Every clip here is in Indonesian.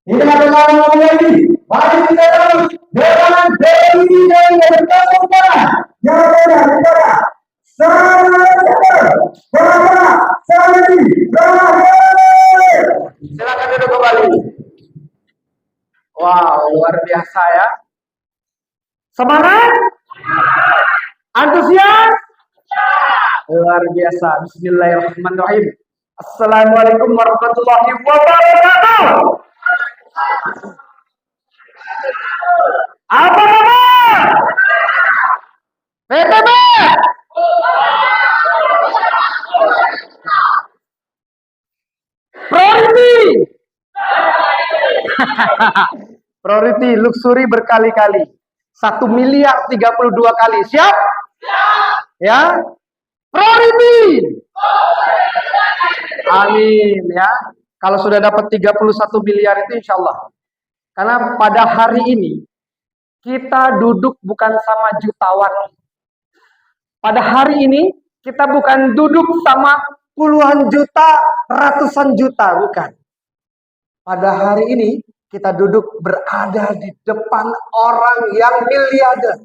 Tidak ada lama lagi. Mari kita terus dengan Dewi yang berkata yang ada bicara. Salam Bapak Sandi Rahir. Silakan duduk kembali. Wow, luar biasa ya. Semangat? Antusias? Luar biasa. Bismillahirrahmanirrahim. Assalamualaikum warahmatullahi wabarakatuh. Apa kabar? PTB. Priority. Priority luxury berkali-kali. 1 miliar 32 kali. Siap? Ya. Priority. Amin ya. Kalau sudah dapat 31 miliar itu insya Allah. Karena pada hari ini kita duduk bukan sama jutawan. Pada hari ini kita bukan duduk sama puluhan juta, ratusan juta, bukan. Pada hari ini kita duduk berada di depan orang yang miliarder.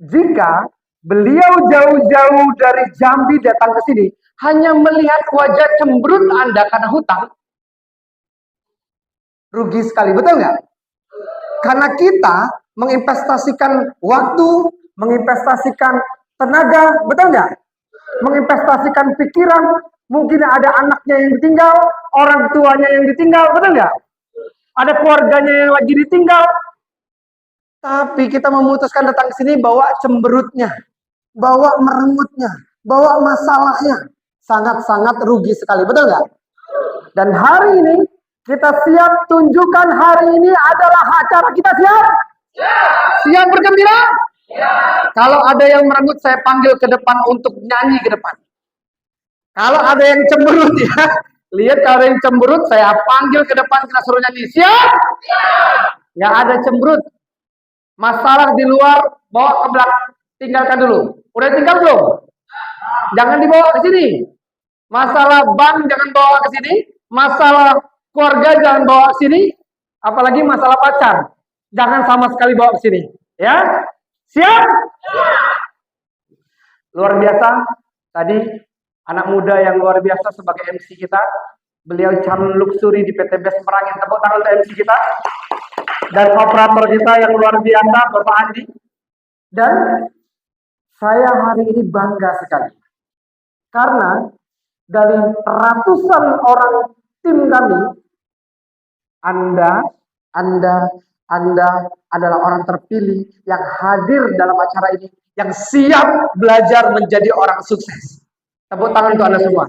Jika beliau jauh-jauh dari Jambi datang ke sini, hanya melihat wajah cemberut Anda karena hutang, rugi sekali, betul nggak? Karena kita menginvestasikan waktu, menginvestasikan tenaga, betul nggak? Menginvestasikan pikiran, mungkin ada anaknya yang ditinggal, orang tuanya yang ditinggal, betul nggak? Ada keluarganya yang lagi ditinggal. Tapi kita memutuskan datang ke sini bawa cemberutnya, bawa merengutnya, bawa masalahnya. Sangat-sangat rugi sekali, betul nggak? Dan hari ini kita siap tunjukkan hari ini adalah acara kita siap? Siap bergembira? Kalau ada yang merengut saya panggil ke depan untuk nyanyi ke depan. Kalau ada yang cemberut ya, lihat kalau ada yang cemberut saya panggil ke depan kita suruh nyanyi. Siap? Nggak ada cemberut. Masalah di luar bawa ke belakang, tinggalkan dulu. Udah tinggal belum? Jangan dibawa ke sini. Masalah bank jangan bawa ke sini. Masalah keluarga jangan bawa ke sini. Apalagi masalah pacar. Jangan sama sekali bawa ke sini. Ya? Siap? Luar biasa. Tadi anak muda yang luar biasa sebagai MC kita. Beliau calon luxury di PT Best Merangin. Tepuk tangan untuk MC kita. Dan operator kita yang luar biasa, Bapak Andi. Dan saya hari ini bangga sekali. Karena dari ratusan orang tim kami, Anda adalah orang terpilih yang hadir dalam acara ini, yang siap belajar menjadi orang sukses. Tepuk tangan untuk Anda semua.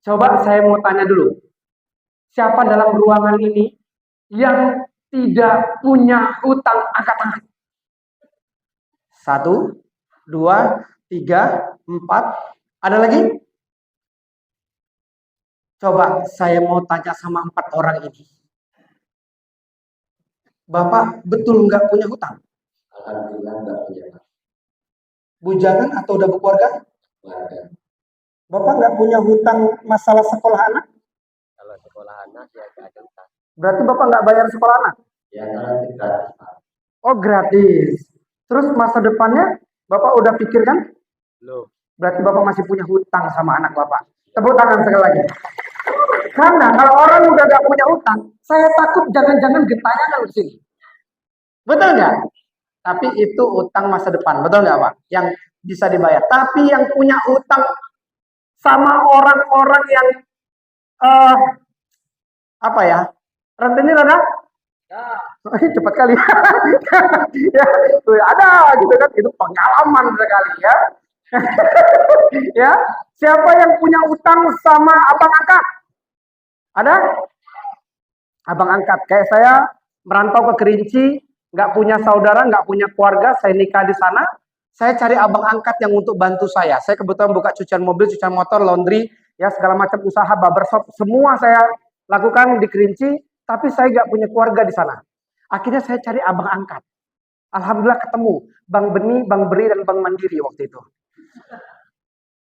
Coba saya mau tanya dulu. Siapa dalam ruangan ini yang tidak punya hutang? Angkat tangan. 1, 2, 3, 4. Ada lagi? Coba saya mau tanya sama 4 orang ini. Bapak betul nggak punya hutang? Alhamdulillah nggak punya. Bujangan atau udah berkeluarga? Ada. Bapak nggak punya hutang masalah sekolah anak? Kalau sekolah anak ya nggak ada utang. Berarti Bapak nggak bayar sekolah anak? Ya kalau gratis. Oh gratis. Terus masa depannya Bapak udah pikirkan? Belum. Berarti Bapak masih punya hutang sama anak Bapak. Tepuk tangan sekali lagi. Karena kalau orang udah gak punya hutang, saya takut jangan-jangan gentayangan di sini. Betul nggak? Tapi itu utang masa depan, betul nggak Pak? Yang bisa dibayar. Tapi yang punya hutang sama orang-orang yang apa ya? Rentenir ada? Ya. Cepat kali. Ya, ada gitu kan? Itu pengalaman sekali ya. Ya, siapa yang punya utang sama abang angkat? Ada? Abang angkat. Kayak saya merantau ke Kerinci, nggak punya saudara, nggak punya keluarga, saya nikah di sana. Saya cari abang angkat yang untuk bantu saya. Saya kebetulan buka cucian mobil, cucian motor, laundry, ya segala macam usaha barbershop, semua saya lakukan di Kerinci, tapi saya nggak punya keluarga di sana. Akhirnya saya cari abang angkat. Alhamdulillah ketemu Bang Beni, Bang Beri, dan Bang Mandiri waktu itu.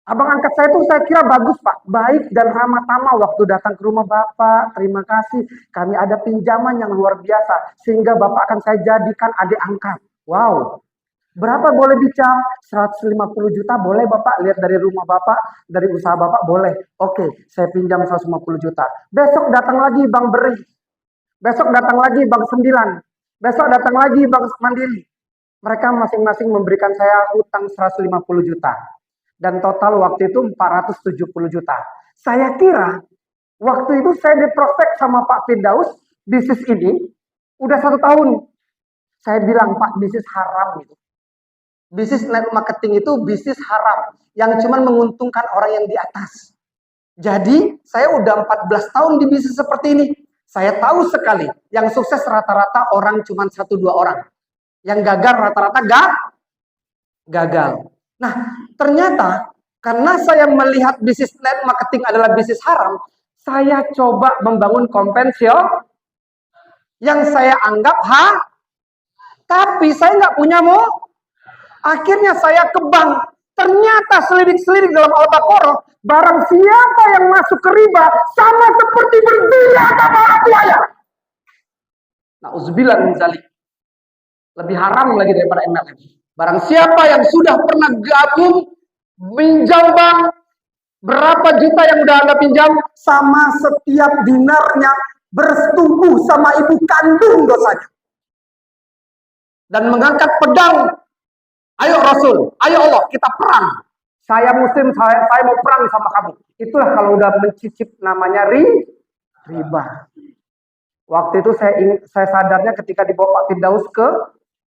Abang angkat saya tuh saya kira bagus Pak, baik dan ramah tamah waktu datang ke rumah Bapak. Terima kasih, kami ada pinjaman yang luar biasa sehingga Bapak akan saya jadikan adik angkat. Wow, berapa boleh bicara? 150 juta boleh Bapak, lihat dari rumah Bapak, dari usaha Bapak boleh. Oke, saya pinjam 150 juta. Besok datang lagi Bang Beri. Besok datang lagi Bang Sembilan. Besok datang lagi Bang Mandiri. Mereka masing-masing memberikan saya utang 150 juta. Dan total waktu itu 470 juta. Saya kira waktu itu saya diprospek sama Pak Firdaus, bisnis ini udah 1 tahun. Saya bilang, Pak, bisnis haram itu. Bisnis network marketing itu bisnis haram yang cuma menguntungkan orang yang di atas. Jadi, saya udah 14 tahun di bisnis seperti ini. Saya tahu sekali, yang sukses rata-rata orang cuma 1-2 orang. Yang gagal rata-rata gagal. Nah, ternyata karena saya melihat bisnis network marketing adalah bisnis haram, saya coba membangun konvensional yang saya anggap tapi saya nggak punya Akhirnya saya ke bank. Ternyata selidik-selidik dalam Al-Baqarah, barang siapa yang masuk ke riba sama seperti berzina sama orang tuanya. Nauzubillah min dzalik. Lebih haram lagi daripada MLM. Barang siapa yang sudah pernah gabung pinjam bank, berapa juta yang udah Anda pinjam, sama setiap dinarnya bersetubuh sama ibu kandung dosanya. Dan mengangkat pedang, ayo Rasul, ayo Allah, kita perang. Saya muslim, saya mau perang sama kamu. Itulah kalau udah mencicip namanya riba. Waktu itu saya sadarnya ketika dibawa Pak Firdaus ke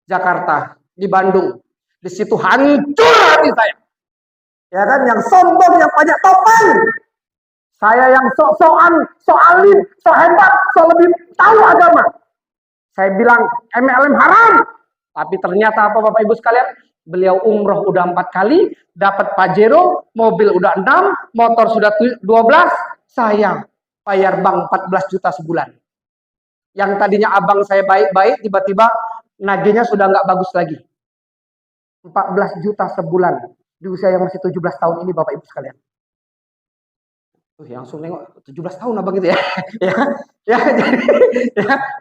Jakarta, di Bandung. Di situ hancur hati saya. Ya kan, yang sombong, yang banyak topeng. Saya yang sok-sokan, sok alim, sok hebat, sok lebih tahu agama. Saya bilang MLM haram. Tapi ternyata apa Bapak Ibu sekalian? Beliau umroh udah 4 kali, dapat Pajero, mobil udah 6, motor sudah 12, saya bayar bank 14 juta sebulan. Yang tadinya abang saya baik-baik, tiba-tiba nagihnya sudah nggak bagus lagi. 14 juta sebulan di usia yang masih 17 tahun ini Bapak Ibu sekalian. Langsung nengok 17 tahun abang gitu ya. ya,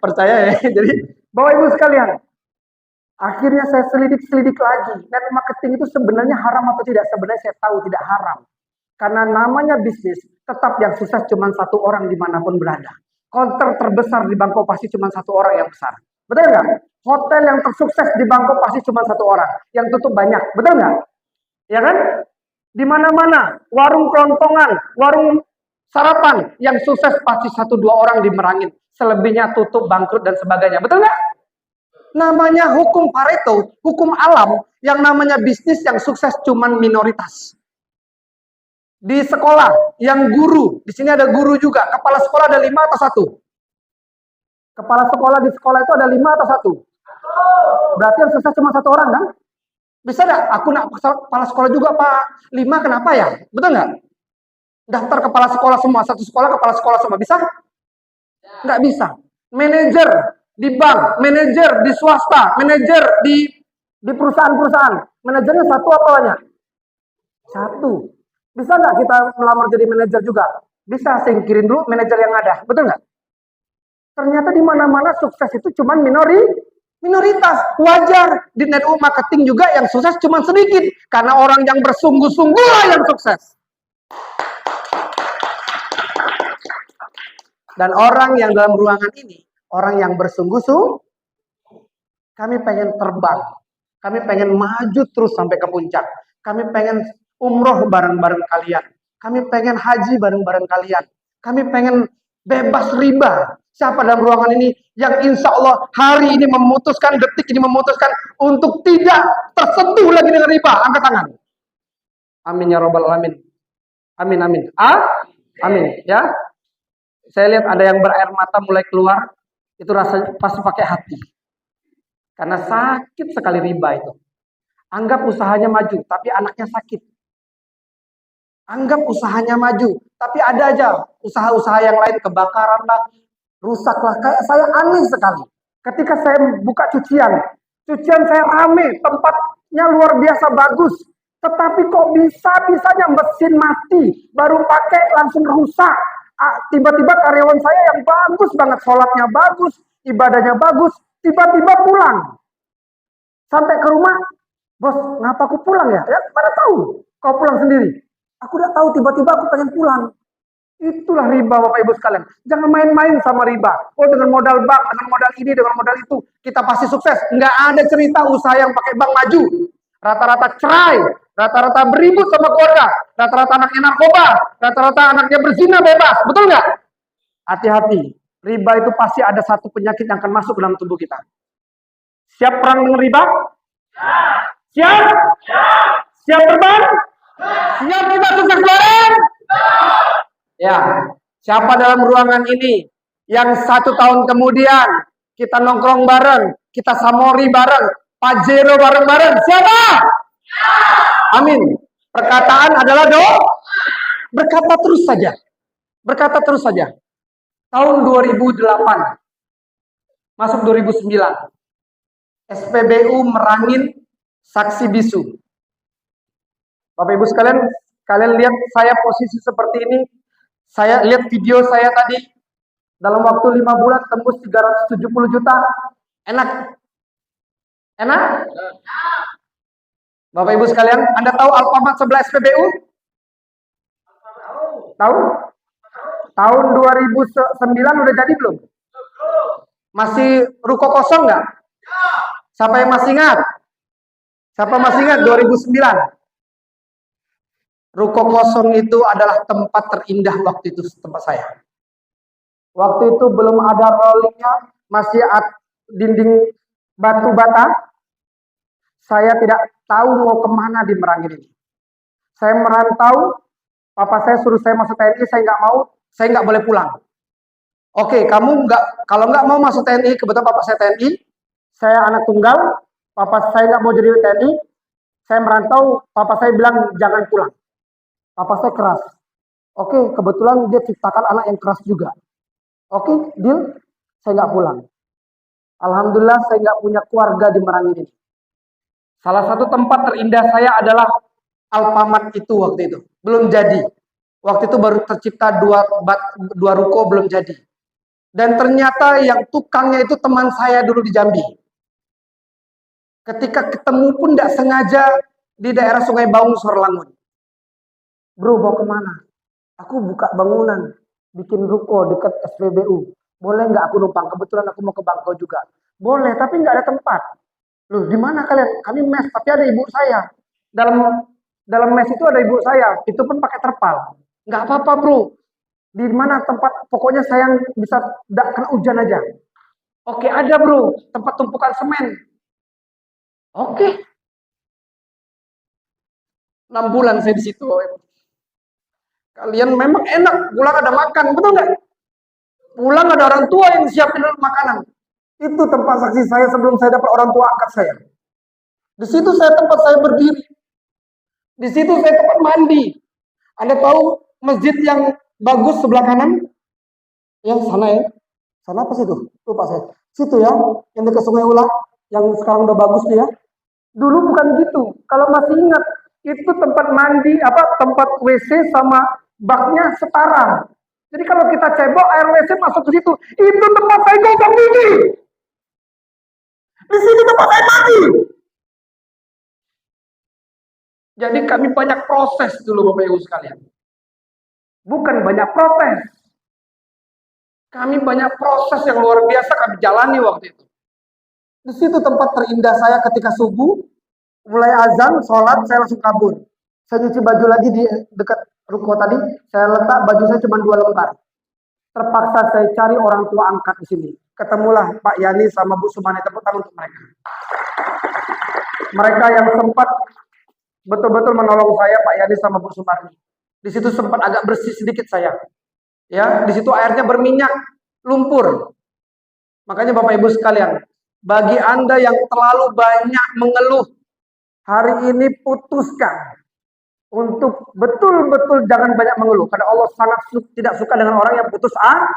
percaya ya. Jadi Bapak Ibu sekalian, akhirnya saya selidik lagi. Network marketing itu sebenarnya haram atau tidak? Sebenarnya saya tahu tidak haram. Karena namanya bisnis, tetap yang sukses cuma 1 orang dimanapun berada. Konter terbesar di Bangkok pasti cuma 1 orang yang besar. Betul nggak? Hotel yang tersukses di Bangkok pasti cuma 1 orang. Yang tutup banyak. Betul nggak? Ya kan? Di mana-mana, warung kelontongan, warung sarapan, yang sukses pasti 1-2 orang dimerangin. Selebihnya tutup, bangkrut, dan sebagainya. Betul nggak? Namanya hukum Pareto, hukum alam, yang namanya bisnis yang sukses cuman minoritas. Di sekolah, yang guru, di sini ada guru juga, kepala sekolah ada 5 atau 1? Kepala sekolah di sekolah itu ada 5 atau 1? Berarti yang sukses cuma 1 orang kan? Bisa nggak? Aku nak kepala sekolah juga Pak, 5 kenapa ya? Betul nggak? Daftar kepala sekolah semua, 1 sekolah kepala sekolah semua, bisa? Nggak bisa. Manajer di bank, manajer di swasta, manajer di perusahaan-perusahaan, manajernya 1 apa banyak? 1. Bisa nggak kita melamar jadi manajer juga? Bisa, singkirin dulu manajer yang ada, betul nggak? Ternyata di mana-mana sukses itu cuma minoritas. Wajar, di network marketing juga yang sukses cuma sedikit, karena orang yang bersungguh-sungguh yang sukses. Dan orang yang dalam ruangan ini, orang yang bersungguh-sungguh, kami pengen terbang, kami pengen maju terus sampai ke puncak, kami pengen umroh bareng-bareng kalian, kami pengen haji bareng-bareng kalian, kami pengen bebas riba. Siapa dalam ruangan ini yang insya Allah hari ini memutuskan, detik ini memutuskan untuk tidak tersentuh lagi dengan riba? Angkat tangan. Amin ya robbal alamin. Amin amin. Amin ya. Saya lihat ada yang berair mata mulai keluar, itu rasanya pasti pakai hati. Karena sakit sekali riba itu. Anggap usahanya maju, tapi anaknya sakit. Anggap usahanya maju, tapi ada aja usaha-usaha yang lain, kebakaran lah, rusak lah. Kayak saya aneh sekali. Ketika saya buka cucian saya rame, tempatnya luar biasa bagus. Tetapi kok bisa-bisanya mesin mati, baru pakai langsung rusak. Tiba-tiba karyawan saya yang bagus banget, sholatnya bagus, ibadahnya bagus, tiba-tiba pulang. Sampai ke rumah, bos, ngapa aku pulang ya? Ya, pada tahu, kau pulang sendiri. Aku udah tahu, tiba-tiba aku pengen pulang. Itulah riba, Bapak Ibu sekalian. Jangan main-main sama riba. Oh, dengan modal bank, dengan modal ini, dengan modal itu, kita pasti sukses. Nggak ada cerita usaha yang pakai bank maju. Rata-rata cerai, rata-rata beribut sama keluarga, rata-rata anaknya narkoba, rata-rata anaknya berzina bebas. Betul nggak? Hati-hati. Riba itu pasti ada satu penyakit yang akan masuk ke dalam tubuh kita. Siap perang dengan riba? Siap? Siap terbang? Siap kita sukses bareng? Ya, siapa dalam ruangan ini yang 1 tahun kemudian kita nongkrong bareng, kita samori bareng, pajero bareng-bareng? Siapa? Amin. Perkataan adalah doa. Berkata terus saja. Berkata terus saja. Tahun 2008 masuk 2009. SPBU merangin saksi bisu. Bapak Ibu sekalian, kalian lihat saya posisi seperti ini. Saya lihat video saya tadi, dalam waktu 5 bulan tembus 370 juta. Enak? Enak? Bapak Ibu sekalian, Anda tahu Alfamart sebelah SPBU? Tahu? Tahun 2009 udah jadi belum? Masih ruko kosong nggak? Siapa yang masih ingat? Siapa masih ingat 2009? Ruko kosong itu adalah tempat terindah waktu itu, tempat saya. Waktu itu belum ada rollingnya, masih dinding batu bata. Saya tidak tahu mau kemana di Merangin ini. Saya merantau, papa saya suruh saya masuk TNI, saya nggak mau, saya nggak boleh pulang. Oke, kamu nggak, kalau nggak mau masuk TNI, kebetulan papa saya TNI, saya anak tunggal, papa saya nggak mau jadi TNI, saya merantau, papa saya bilang jangan pulang. Papa saya keras. Oke, kebetulan dia ciptakan anak yang keras juga. Oke, deal, saya nggak pulang. Alhamdulillah saya nggak punya keluarga di Merangin ini. Salah satu tempat terindah saya adalah Alfamart itu waktu itu. Belum jadi. Waktu itu baru tercipta dua ruko, belum jadi. Dan ternyata yang tukangnya itu teman saya dulu di Jambi. Ketika ketemu pun tidak sengaja di daerah Sungai Baung, Sorlangun. Bro, mau kemana? Aku buka bangunan, bikin ruko dekat SPBU. Boleh nggak aku numpang? Kebetulan aku mau ke Bangkau juga. Boleh, tapi nggak ada tempat. Loh, di mana kalian? Kami mes, tapi ada ibu saya. Dalam mes itu ada ibu saya. Itu pun pakai terpal. Nggak apa-apa, bro. Di mana tempat? Pokoknya saya bisa tidak kena hujan aja. Oke, ada bro. Tempat tumpukan semen. Oke. 6 bulan saya di situ. Kalian memang enak, pulang ada makan, betul nggak? Pulang ada orang tua yang siapin makanan. Itu tempat saksi saya sebelum saya dapat orang tua angkat saya. Di situ tempat saya berdiri. Di situ saya tempat mandi. Anda tahu masjid yang bagus sebelah kanan? Yang sana ya? Sana apa situ? Lupa saya. Situ ya, yang dekat Sungai Ulang, yang sekarang udah bagus nih ya. Dulu bukan gitu. Kalau masih ingat, itu tempat mandi, tempat WC sama baknya setara. Jadi kalau kita cebok, air WC masuk ke situ. Itu tempat saya gosok gigi. Di sini tempat saya mandi. Jadi kami banyak proses dulu Bapak Ibu sekalian. Bukan banyak protes. Kami banyak proses yang luar biasa kami jalani waktu itu. Di situ tempat terindah saya ketika subuh, mulai azan, sholat, saya langsung kabur. Saya nyuci baju lagi di dekat ruko tadi, saya letak baju saya cuma 2 lembar. Terpaksa saya cari orang tua angkat di sini. Ketemulah Pak Yani sama Bu Sumani, tepuk tangan untuk mereka. Mereka yang sempat betul-betul menolong saya, Pak Yani sama Bu Sumani. Di situ sempat agak bersih sedikit saya. Ya, di situ airnya berminyak, lumpur. Makanya Bapak Ibu sekalian, bagi Anda yang terlalu banyak mengeluh, hari ini putuskan untuk betul-betul jangan banyak mengeluh. Karena Allah sangat tidak suka dengan orang yang putus asa.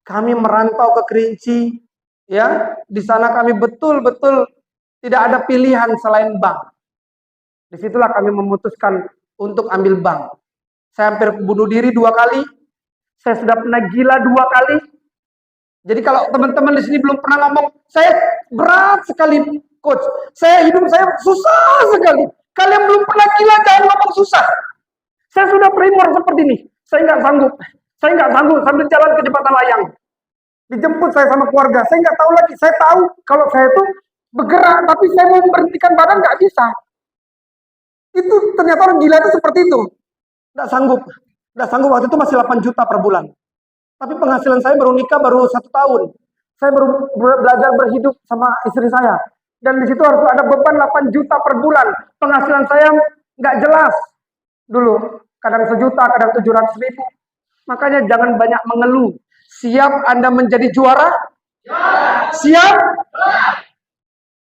Kami merantau ke Kerinci, ya, di sana kami betul-betul tidak ada pilihan selain bank. Disitulah kami memutuskan untuk ambil bank. Saya hampir bunuh diri 2 kali. Saya sudah pernah gila 2 kali. Jadi kalau teman-teman di sini belum pernah ngomong, saya berat sekali, coach. Hidup saya susah sekali. Kalian belum pernah gila, jangan ngomong susah. Saya sudah premor seperti ini. Saya nggak sanggup. Saya nggak sanggup sambil jalan ke jembatan layang. Dijemput saya sama keluarga. Saya nggak tahu lagi. Saya tahu kalau saya itu bergerak, tapi saya mau memberhentikan badan nggak bisa. Itu ternyata orang gila itu seperti itu. Nggak sanggup. Nggak sanggup, waktu itu masih 8 juta per bulan. Tapi penghasilan saya baru nikah baru 1 tahun. Saya baru belajar berhidup sama istri saya. Dan di situ harus ada beban 8 juta per bulan. Penghasilan saya nggak jelas. Dulu, kadang 1 juta, kadang 700.000. Makanya jangan banyak mengeluh. Siap Anda menjadi juara? Siap?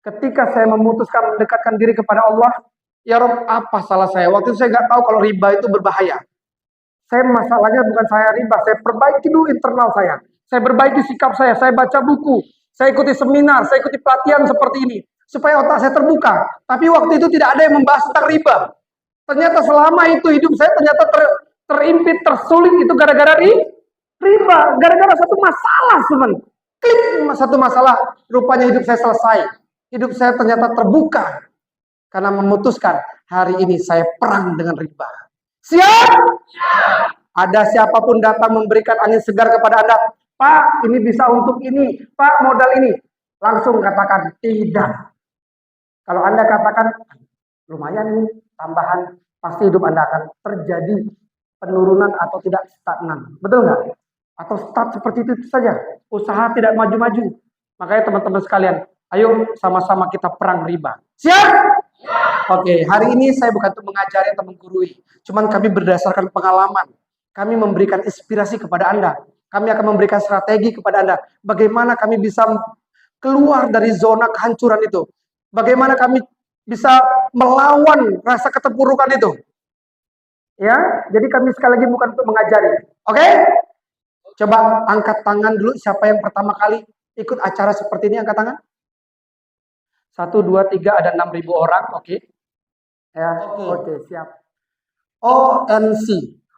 Ketika saya memutuskan mendekatkan diri kepada Allah, ya Rob, apa salah saya? Waktu itu saya nggak tahu kalau riba itu berbahaya. Saya masalahnya bukan saya riba, saya perbaiki dulu internal saya. Saya perbaiki sikap saya baca buku, saya ikuti seminar, saya ikuti pelatihan seperti ini. Supaya otak saya terbuka. Tapi waktu itu tidak ada yang membahas tentang riba. Ternyata selama itu hidup saya ternyata terimpit, tersulit itu gara-gara riba. Gara-gara satu masalah, teman. Klik, satu masalah, rupanya hidup saya selesai. Hidup saya ternyata terbuka. Karena memutuskan, hari ini saya perang dengan riba. Siap? Ada siapapun datang memberikan angin segar kepada Anda, Pak, ini bisa untuk ini, Pak, modal ini. Langsung katakan, tidak. Kalau Anda katakan, lumayan ini, tambahan, pasti hidup Anda akan terjadi penurunan atau tidak stagnan. Betul nggak? Atau start seperti itu saja. Usaha tidak maju-maju. Makanya teman-teman sekalian, ayo sama-sama kita perang riba. Siap? Oke, hari ini saya bukan untuk mengajari atau menggurui. Cuman kami berdasarkan pengalaman. Kami memberikan inspirasi kepada Anda. Kami akan memberikan strategi kepada Anda. Bagaimana kami bisa keluar dari zona kehancuran itu. Bagaimana kami bisa melawan rasa keterpurukan itu. Ya, jadi kami sekali lagi bukan untuk mengajari. Oke? Coba angkat tangan dulu siapa yang pertama kali ikut acara seperti ini, angkat tangan. 1, 2, 3, ada 6.000 orang, oke. Ya, oke, siap. ONC,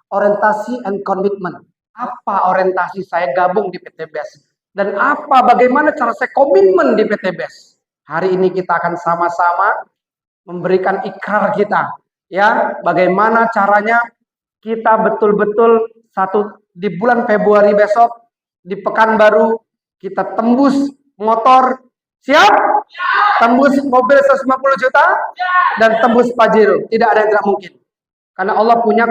orientasi and commitment. Apa orientasi saya gabung di PT BES? Dan bagaimana cara saya komitmen di PT BES? Hari ini kita akan sama-sama memberikan ikrar kita. Ya, bagaimana caranya kita betul-betul di bulan Februari besok, di Pekanbaru, kita tembus motor. Siap? Tembus mobil 150 juta dan tembus Pajero. Tidak ada yang tidak mungkin. Karena Allah punya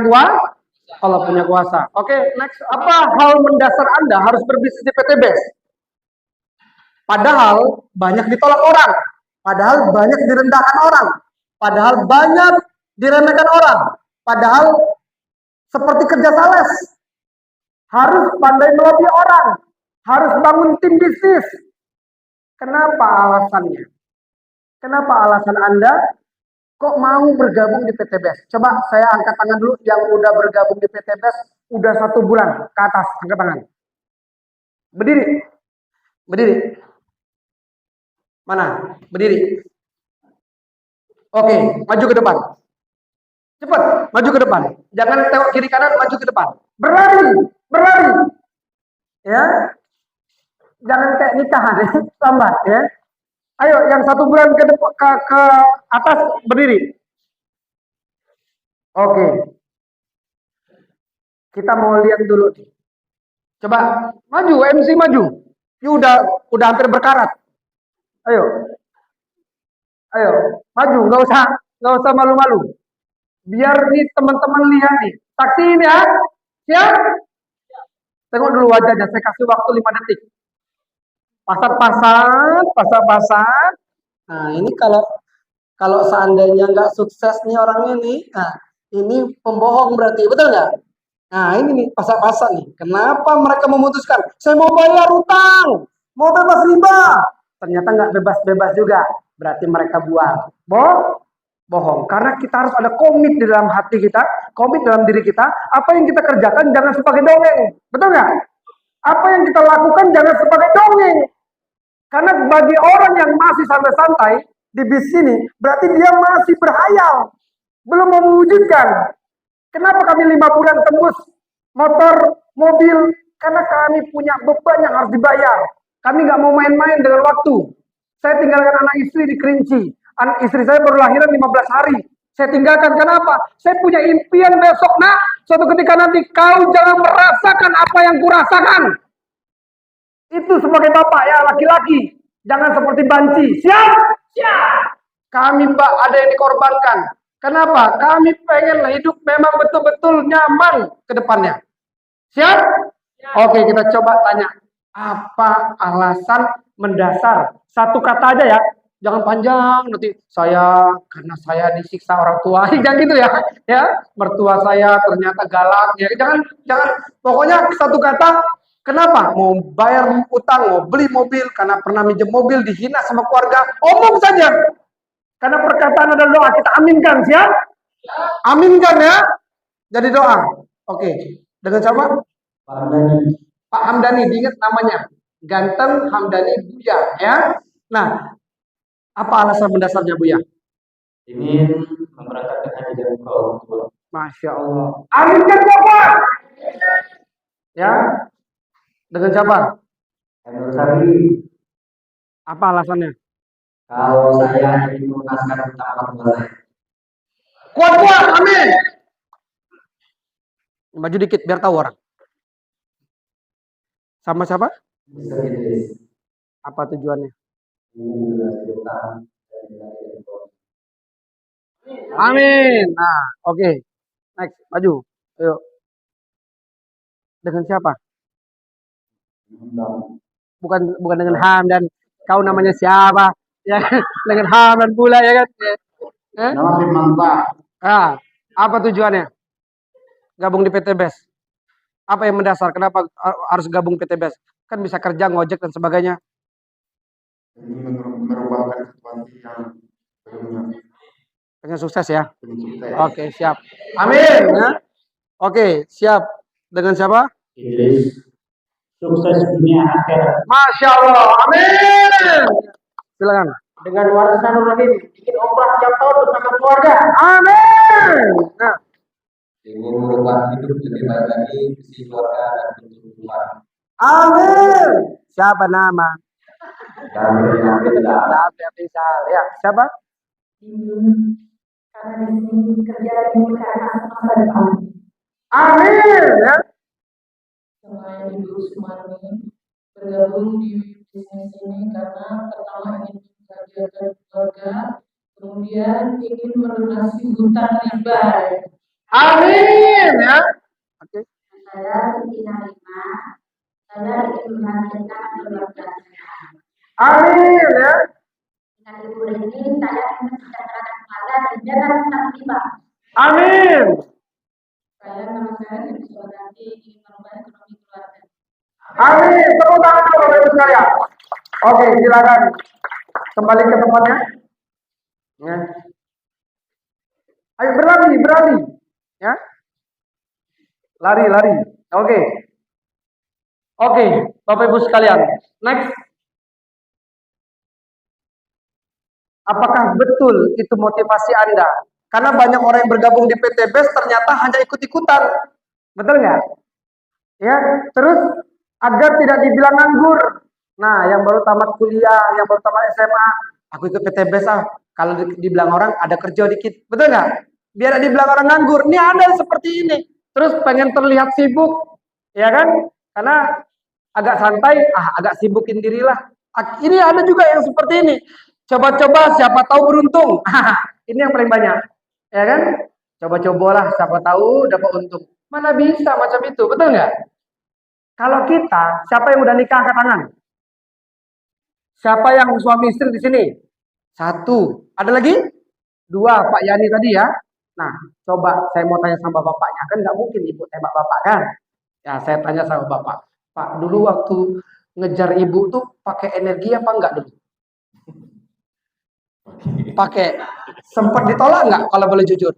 kuasa. Oke, next. Apa hal mendasar Anda harus berbisnis di PT BES? Padahal banyak ditolak orang. Padahal banyak direndahkan orang. Padahal banyak diremehkan orang. Padahal seperti kerja sales. Harus pandai melobi orang. Harus bangun tim bisnis. Kenapa alasannya? Kenapa alasan Anda kok mau bergabung di PT BES? Coba saya angkat tangan dulu yang udah bergabung di PT BES udah 1 bulan ke atas, angkat tangan. Berdiri. Berdiri. Mana? Berdiri. Oke, maju ke depan. Cepat, maju ke depan. Jangan tengok kiri kanan, maju ke depan. Berlari. Ya. Jangan kayak nikahan ya, lambat ya. Ayo, yang 1 bulan ke atas berdiri. Oke. Kita mau lihat dulu nih. Coba maju, MC maju. Ini udah hampir berkarat. Ayo, maju, nggak usah malu-malu. Biar nih teman-teman lihat nih. Saksiin ya, siap? Tengok dulu wajahnya. Saya kasih waktu 5 detik. Pasat. Nah, ini kalau seandainya nggak sukses nih orangnya nih, nah ini pembohong berarti, betul nggak? Nah ini nih pasat-pasat nih. Kenapa mereka memutuskan? Saya mau bayar utang, mau bebas riba. Ternyata nggak bebas-bebas juga. Berarti mereka bohong. Karena kita harus ada komit di dalam hati kita, komit dalam diri kita. Apa yang kita kerjakan jangan sebagai dongeng, betul nggak? Apa yang kita lakukan jangan sebagai dongeng. Karena bagi orang yang masih santai-santai di bis ini, berarti dia masih berhayal. belum mewujudkan. Kenapa kami 5 bulan tembus motor, mobil? Karena kami punya beban yang harus dibayar. Kami nggak mau main-main dengan waktu. Saya tinggalkan anak istri di Kerinci. Anak istri saya baru lahiran 15 hari. Saya tinggalkan, kenapa? Saya punya impian besok, nak. Suatu ketika nanti kau jangan merasakan apa yang kurasakan. Itu sebagai bapak ya, laki-laki. Jangan seperti banci. Siap? Siap. Kami mbak ada yang dikorbankan. Kenapa? Kami pengen hidup memang betul-betul nyaman ke depannya. Siap? Oke, kita coba tanya. Apa alasan mendasar? Satu kata aja ya. Jangan panjang nanti karena saya disiksa orang tua. Jangan gitu ya. Ya, mertua saya ternyata galak ya. Jangan pokoknya satu kata. Kenapa? Mau bayar utang, mau beli mobil karena pernah minjem mobil dihina sama keluarga. Omong saja. Karena perkataan adalah doa, kita aminkan, siap? Aminkan ya. Jadi doa. Oke. Dengan siapa? Pak Hamdani. Pak Hamdani, diingat namanya. Ganteng Hamdani Buya ya. Nah, apa alasan mendasarnya Buya? Ingin memberangkatkan haji dan umroh. Masya Allah. Aminkan siapa? Ya. Dengan siapa? Emil Sari. Apa alasannya? Kalau saya ingin melunaskan utang orang tua saya. Kuat-kuat, amin. Maju dikit biar tahu orang. Sama siapa? Mr. Idris. Apa tujuannya? Ingin melunasi utang dan melunasi umroh. Amin. Nah, oke. Next, maju. Ayo. Dengan siapa? Bukan dengan Ham dan kau namanya siapa? Ya, dengan Ham dan pula ya kan? Nama Firman Pak. Ah, apa tujuannya? Gabung di PT BES. Apa yang mendasar? Kenapa harus gabung PT BES? Kan bisa kerja, ngojek dan sebagainya. Ini merupakan situasi yang Pengen sukses ya. sukses. Oke, siap. Amin. Ya. Oke, siap. Dengan siapa? Idris. Sukses dunia akhirat. Masya Allah. Amin. Silakan. Dengan warisan Rahim bikin umrah tiap tahun bersama keluarga. Amin. Nah, Ingin merubah hidup lebih baik lagi bagi keluarga dan untuk Tuhan. amin. Siapa nama? Alhamdulillah. Bisa. Ya, siapa? Karena di sini kerja ini karena masa depan. Amin. Ya. Saya Ibu Sumani bergabung di bisnis ini karena pertama ingin membahagiakan keluarga, kemudian ingin melunasi hutang riba. Amin. Ya. Oke. Saya Siti Narima, saya ingin membahagiakan keluarga saya. Amin. Ya. Dengan Ibu Rini, saya ingin mensejahterakan keluarga dan jangan hutang riba. Amin. Nama saya Siti Suwanti, ingin merubah ekonomi keluarga. Amin. Tepuk tangan dulu Bapak Ibu sekalian. Oke, silakan kembali ke tempatnya. Ya. Ayo berlari. Ya. Lari. Oke. Oke, Bapak Ibu sekalian. Next. Apakah betul itu motivasi Anda? Karena banyak orang yang bergabung di PT BES ternyata hanya ikut-ikutan. Betul nggak? Ya, terus agar tidak dibilang nganggur. Nah, yang baru tamat kuliah, yang baru tamat SMA, aku ikut PT BES ah. Kalau dibilang orang ada kerja dikit, betul nggak? Biar dibilang orang nganggur. Ini Anda seperti ini. Terus pengen terlihat sibuk, ya kan? Karena agak santai, agak sibukin dirilah. Ini ada juga yang seperti ini. Coba-coba siapa tahu beruntung. Ini yang paling banyak. Ya kan? Coba-cobalah siapa tahu dapat untung. Mana bisa macam itu, betul nggak? Kalau kita, siapa yang udah nikah angkat tangan? Siapa yang suami istri di sini? 1. Ada lagi? 2, Pak Yani tadi ya. Nah, coba saya mau tanya sama bapaknya. Kan nggak mungkin ibu tembak bapak kan? Ya, saya tanya sama bapak. Pak, dulu waktu ngejar ibu tuh pakai energi apa enggak dulu? Pakai. Sempat ditolak nggak kalau boleh jujur?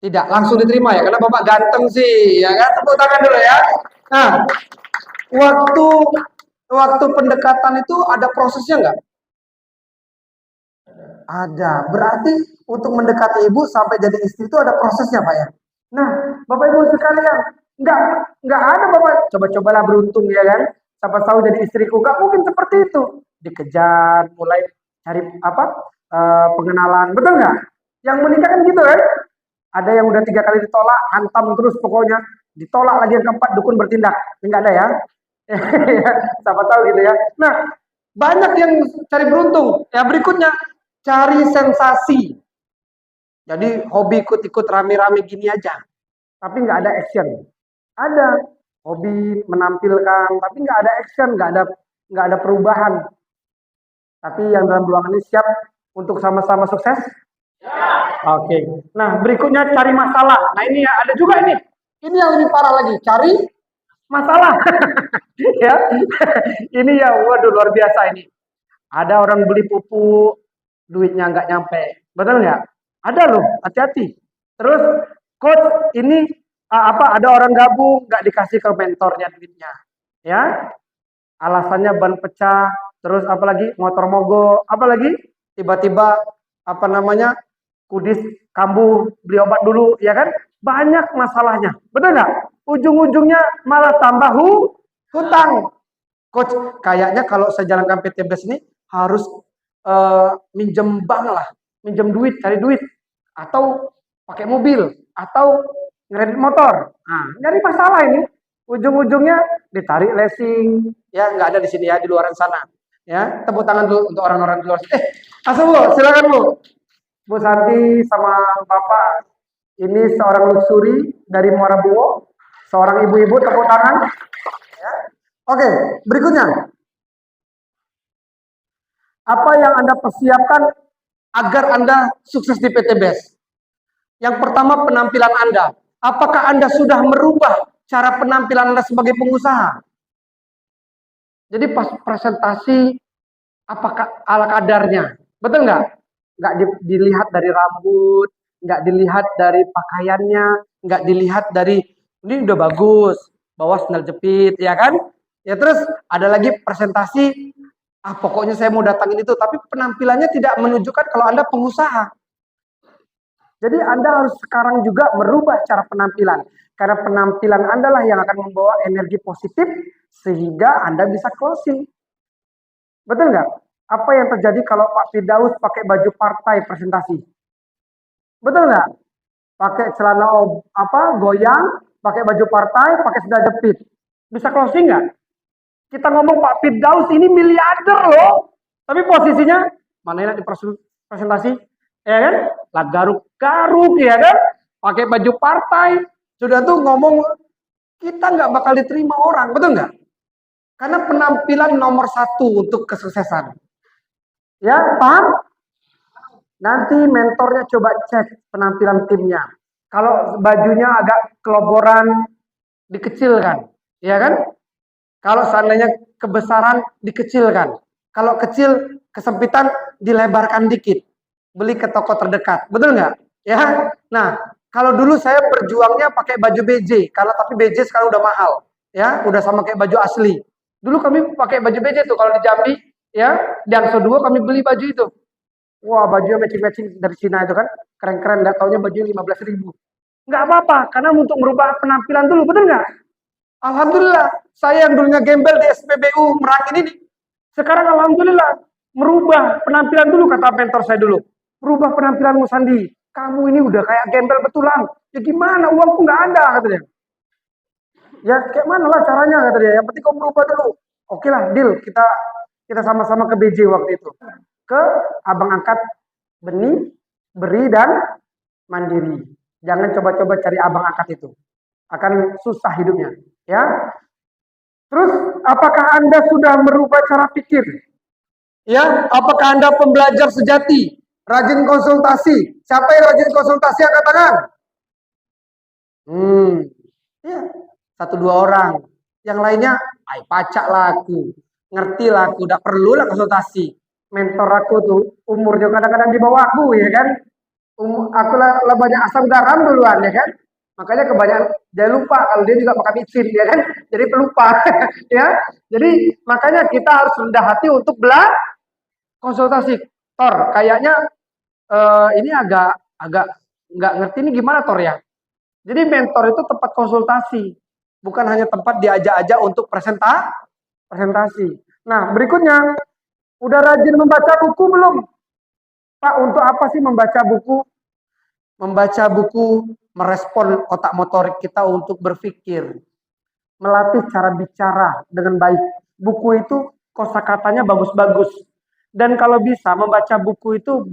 Tidak, langsung diterima ya, karena bapak ganteng sih, ya kan? Tepuk tangan dulu ya. Nah, waktu pendekatan itu ada prosesnya nggak? Ada. Berarti untuk mendekati ibu sampai jadi istri itu ada prosesnya, Pak ya. Nah, Bapak Ibu sekalian, nggak nggak ada Bapak. Coba-cobalah beruntung ya kan. Siapa tahu jadi istriku. Nggak mungkin seperti itu. Dikejar, mulai cari apa pengenalan, betul nggak? Yang menikah kan gitu kan? Ada yang udah 3 kali ditolak, hantam terus pokoknya. Ditolak lagi yang keempat, dukun bertindak. Enggak ada ya. Siapa tahu gitu ya. Nah, banyak yang cari beruntung. Ya berikutnya, cari sensasi. Jadi hobi ikut-ikut rame-rame gini aja. Tapi nggak ada action. Ada hobi menampilkan, tapi nggak ada action, nggak ada perubahan. Tapi yang dalam ruangan ini siap untuk sama-sama sukses? Oke. Nah, berikutnya cari masalah. Nah, ini ya ada juga ini. Ini yang lebih parah lagi, cari masalah. Ya. Ini ya, waduh luar biasa ini. Ada orang beli pupuk, duitnya nggak nyampe. Betul nggak? Ada loh, hati-hati. Terus, coach, ini ada orang gabung nggak dikasih ke mentornya duitnya. Ya, alasannya ban pecah, terus apalagi motor mogok, apalagi tiba-tiba apa namanya kudis kambuh, beli obat dulu, ya kan? Banyak masalahnya, betul nggak? Ujung-ujungnya malah tambah hutang. Coach, kayaknya kalau saya jalankan PTBS ini harus minjem bank lah, minjem duit, cari duit, atau pakai mobil, atau ngeredit motor. Nah, nyari masalah ini. Ujung-ujungnya ditarik leasing, ya nggak ada di sini ya, di luaran sana. Ya, tepuk tangan dulu untuk orang-orang di luar. Asal Bu, silakan Bu. Bu Santi sama Bapak, ini seorang luxury dari Muara Bungo, seorang ibu-ibu, tepuk tangan. Ya. Oke, berikutnya. Apa yang Anda persiapkan agar Anda sukses di PTBS? Yang pertama, penampilan Anda. Apakah Anda sudah merubah cara penampilan Anda sebagai pengusaha? Jadi pas presentasi, apakah ala kadarnya? Betul nggak? Nggak dilihat dari rambut, nggak dilihat dari pakaiannya, nggak dilihat dari, ini udah bagus, bawa sandal jepit, ya kan? Ya terus ada lagi presentasi, pokoknya saya mau datangin itu, tapi penampilannya tidak menunjukkan kalau Anda pengusaha. Jadi Anda harus sekarang juga merubah cara penampilan. Karena penampilan Anda lah yang akan membawa energi positif sehingga Anda bisa closing. Betul nggak? Apa yang terjadi kalau Pak Firdaus pakai baju partai presentasi? Betul nggak? Pakai celana goyang, pakai baju partai, pakai sandal jepit. Bisa closing nggak? Kita ngomong Pak Firdaus ini miliarder loh. Tapi posisinya, mana enak di presentasi? Ya kan? Lah garuk-garuk ya kan? Pakai baju partai. Sudah tuh ngomong, kita nggak bakal diterima orang. Betul nggak? Karena penampilan nomor 1 untuk kesuksesan. Ya, paham? Nanti mentornya coba cek penampilan timnya. Kalau bajunya agak keloboran, dikecilkan. Ya kan? Kalau seandainya kebesaran, dikecilkan. Kalau kecil, kesempitan, dilebarkan dikit. Beli ke toko terdekat. Betul nggak? Ya. Nah, kalau dulu saya berjuangnya pakai baju BJ. Karena tapi BJ sekarang udah mahal. Ya, udah sama kayak baju asli. Dulu kami pakai baju BJ tuh. Kalau di Jambi, ya, di Angso 2 kami beli baju itu. Wah, bajunya matching-matching dari Cina itu kan. Keren-keren, nggak taunya bajunya 15.000. Nggak apa-apa, karena untuk merubah penampilan dulu, betul nggak? Alhamdulillah, saya yang dulunya gembel di SPBU Merangin ini, sekarang alhamdulillah merubah penampilan dulu, kata mentor saya dulu. Merubah penampilanmu Sandi, kamu ini udah kayak gembel betulan. Ya gimana, uangku nggak ada, katanya. Ya kayak mana lah caranya, kata dia. Yang penting kau merubah dulu. Oke lah, deal, kita sama-sama ke BJ waktu itu. Ke abang angkat Beni, Beri, dan Mandiri. Jangan coba-coba cari abang angkat itu. Akan susah hidupnya. Ya. Terus, apakah Anda sudah merubah cara pikir? Ya, apakah Anda pembelajar sejati? Rajin konsultasi. Siapa yang rajin konsultasi, angkat tangan? Ya, 1-2 orang. Yang lainnya, pacak lah aku. Ngerti lah aku, udah perlu lah konsultasi. Mentor aku tuh, umurnya kadang-kadang di bawah aku, ya kan? Aku lah banyak asam garam duluan, ya kan? Makanya kebanyakan, jangan lupa kalau dia juga makan micin, ya kan? Jadi pelupa, ya. Jadi makanya kita harus rendah hati untuk konsultasi. Tor, kayaknya ini agak nggak ngerti ini gimana Tor ya. Jadi mentor itu tempat konsultasi, bukan hanya tempat diajak-ajak untuk presentasi. Nah, berikutnya, udah rajin membaca buku belum? Pak, untuk apa sih membaca buku? Membaca buku merespon otak motorik kita untuk berpikir, melatih cara bicara dengan baik. Buku itu kosakatanya bagus-bagus. Dan kalau bisa membaca buku itu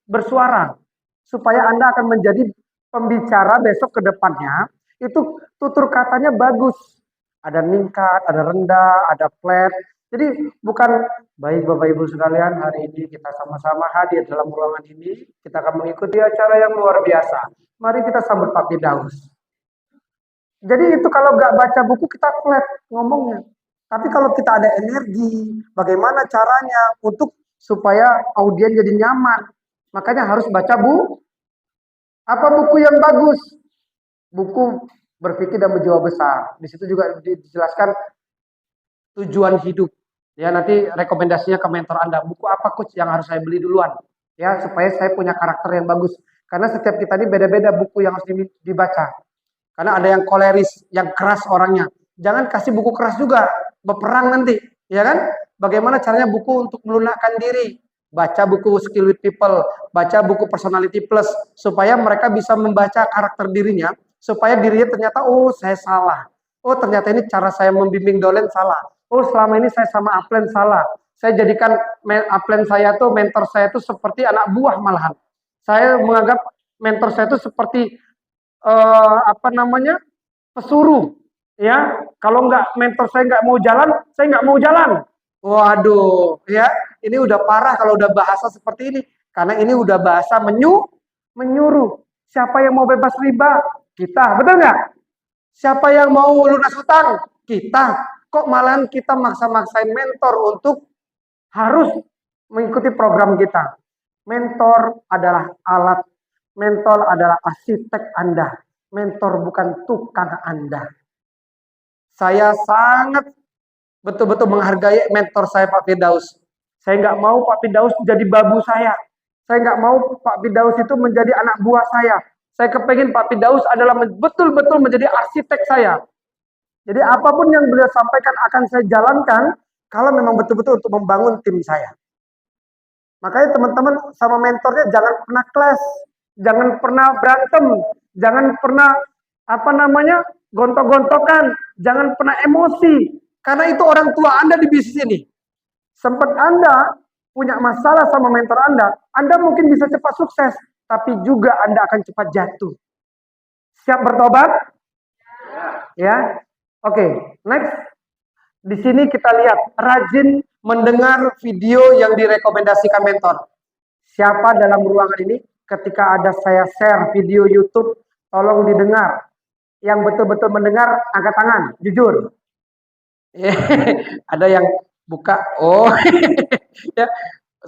bersuara supaya Anda akan menjadi pembicara besok ke depannya itu tutur katanya bagus. Ada ningkat, ada rendah, ada flat. Jadi bukan baik Bapak Ibu sekalian, hari ini kita sama-sama hadir dalam ruangan ini, kita akan mengikuti acara yang luar biasa. Mari kita sambut Pak Firdaus. Jadi itu kalau nggak baca buku kita flat ngomongnya. Tapi kalau kita ada energi, bagaimana caranya untuk supaya audiens jadi nyaman. Makanya harus baca buku. Apa buku yang bagus? Buku Berpikir dan Berjiwa Besar. Di situ juga dijelaskan tujuan hidup. Ya, nanti rekomendasinya ke mentor Anda. Buku apa coach yang harus saya beli duluan? Ya, supaya saya punya karakter yang bagus. Karena setiap kita ini beda-beda buku yang harus dibaca. Karena ada yang koleris, yang keras orangnya. Jangan kasih buku keras juga, berperang nanti, ya kan? Bagaimana caranya buku untuk melunakkan diri? Baca buku Skill with People, baca buku Personality Plus, supaya mereka bisa membaca karakter dirinya, supaya dirinya ternyata, oh saya salah. Oh ternyata ini cara saya membimbing dolen salah. Oh selama ini saya sama upline salah. Saya jadikan upline saya tuh, mentor saya tuh seperti anak buah malahan. Saya menganggap mentor saya tuh seperti pesuruh, ya. Kalau nggak mentor saya nggak mau jalan, saya nggak mau jalan. Waduh, ya, ini udah parah kalau udah bahasa seperti ini, karena ini udah bahasa menyuruh. Siapa yang mau bebas riba? Kita, betul nggak? Siapa yang mau lunas hutang? Kita. Kok malahan kita maksa-maksain mentor untuk harus mengikuti program kita? Mentor adalah alat. Mentor adalah arsitek Anda. Mentor bukan tukang Anda. Saya sangat betul-betul menghargai mentor saya Pak Firdaus. Saya nggak mau Pak Firdaus jadi babu saya. Saya nggak mau Pak Firdaus itu menjadi anak buah saya. Saya kepengen Pak Firdaus adalah betul-betul menjadi arsitek saya. Jadi apapun yang beliau sampaikan akan saya jalankan kalau memang betul-betul untuk membangun tim saya. Makanya teman-teman sama mentornya jangan pernah clash, jangan pernah berantem, jangan pernah gontok-gontokan, jangan pernah emosi. Karena itu orang tua Anda di bisnis ini. Sempat Anda punya masalah sama mentor Anda mungkin bisa cepat sukses, tapi juga Anda akan cepat jatuh. Siap bertobat? Ya. Oke, next. Di sini kita lihat rajin mendengar video yang direkomendasikan mentor. Siapa dalam ruangan ini ketika ada saya share video YouTube, tolong didengar. Yang betul-betul mendengar angkat tangan, jujur. Ada yang buka, oh ya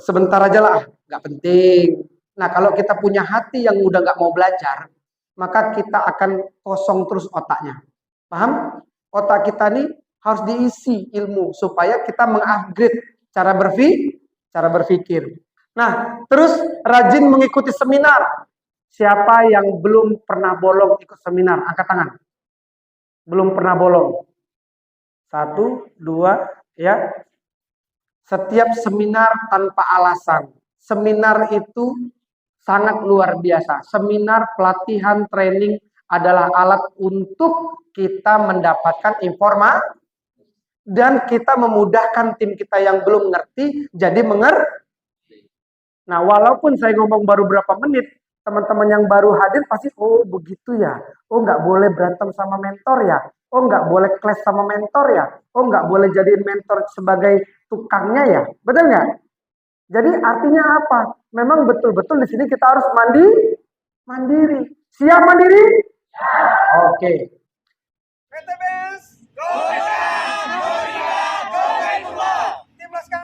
sebentar aja lah, nggak penting. Nah kalau kita punya hati yang udah nggak mau belajar, maka kita akan kosong terus otaknya. Paham? Otak kita nih harus diisi ilmu supaya kita mengupgrade cara berpikir. Nah terus rajin mengikuti seminar. Siapa yang belum pernah bolong ikut seminar? Angkat tangan. Belum pernah bolong. 1, 2, ya. Setiap seminar tanpa alasan. Seminar itu sangat luar biasa. Seminar, pelatihan, training adalah alat untuk kita mendapatkan informasi dan kita memudahkan tim kita yang belum ngerti jadi mengerti. Nah, walaupun saya ngomong baru berapa menit, teman-teman yang baru hadir pasti, oh begitu ya. Oh nggak boleh berantem sama mentor ya. Oh nggak boleh clash sama mentor ya. Oh nggak boleh jadiin mentor sebagai tukangnya ya. Betul nggak? Jadi artinya apa? Memang betul-betul di sini kita harus mandiri. Siap mandiri? Oke. PTBS, go!